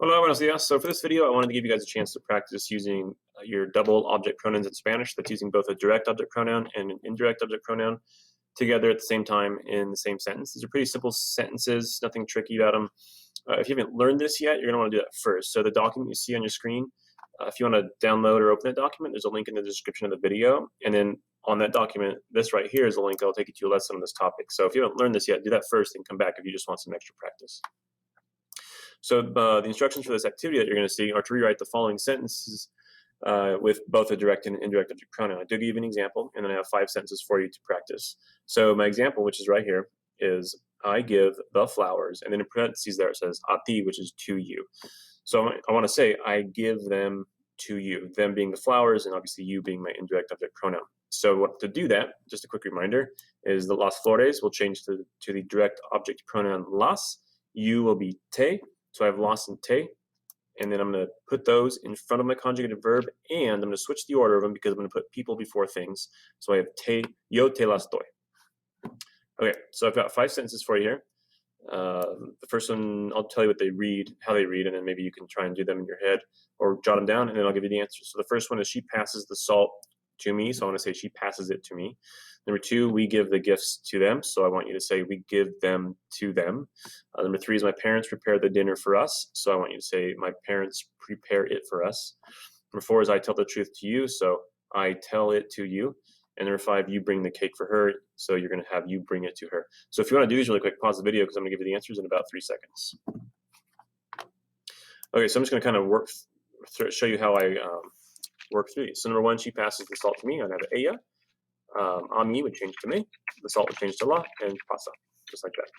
Hola, buenos dias. So for this video, I wanted to give you guys a chance to practice using your double object pronouns in Spanish. That's using both a direct object pronoun and an indirect object pronoun together at the same time in the same sentence. These are pretty simple sentences, nothing tricky about them. If you haven't learned this yet, you're going to want to do that first. So the document you see on your screen, if you want to download or open that document, there's a link in the description of the video. And then on that document, this right here is a link that'll take you to a lesson on this topic. So if you haven't learned this yet, do that first and come back if you just want some extra practice. So the instructions for this activity that you're going to see are to rewrite the following sentences with both a direct and an indirect object pronoun. I do give you an example, and then I have 5 sentences for you to practice. So my example, which is right here, is I give the flowers, and then in parentheses there it says a ti, which is to you. So I want to say I give them to you, them being the flowers, and obviously you being my indirect object pronoun. So what to do that, just a quick reminder, is the las flores will change to the direct object pronoun las. You will be te. So I have las and te, and then I'm going to put those in front of my conjugated verb, and I'm going to switch the order of them because I'm going to put people before things. So I have te, yo te las doy. Okay, so I've got 5 sentences for you here. The first one, I'll tell you what they read, how they read, and then maybe you can try and do them in your head or jot them down, and then I'll give you the answers. So the first one is she passes the salt to me, so I want to say she passes it to me. Number 2, we give the gifts to them, so I want you to say we give them to them. Number 3 is my parents prepare the dinner for us, so I want you to say my parents prepare it for us. Number 4 is I tell the truth to you, so I tell it to you. And number 5, you bring the cake for her, so you're going to have you bring it to her. So if you want to do these really quick, pause the video because I'm going to give you the answers in about 3 seconds. Okay, so I'm just going to kind of show you how I work through these. So number 1, she passes the salt to me. I'd have ella. A mí would change to me. The salt would change to la, and pasa, just like that.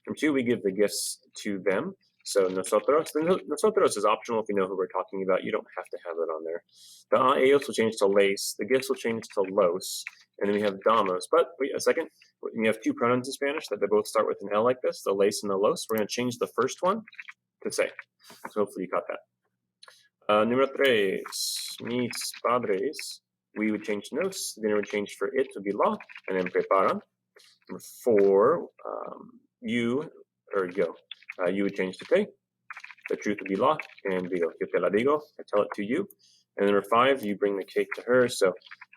Number 2, we give the gifts to them. So nosotros. Nosotros is optional if you know who we're talking about. You don't have to have it on there. The ellos will change to les. The gifts will change to los. And then we have damos. But wait a second. You have 2 pronouns in Spanish that they both start with an L like this, the les and the los. We're going to change the first one to se. So hopefully you caught that. Número 3, mis padres. We would change nos, then it would change for it to be la, and then prepara. Number 4, you, or yo, you would change to te. The truth would be la, and digo, yo te la digo, I tell it to you. And number 5, you bring the cake to her, so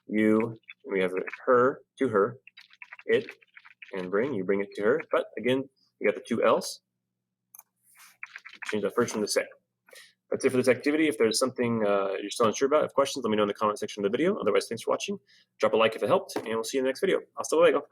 you, we have her, to her, it, and bring, you bring it to her. But again, you got the 2 L's. Change that first one to se. That's it for this activity. If there's something you're still unsure about, have questions, let me know in the comment section of the video. Otherwise, thanks for watching. Drop a like if it helped, and we'll see you in the next video. Hasta luego.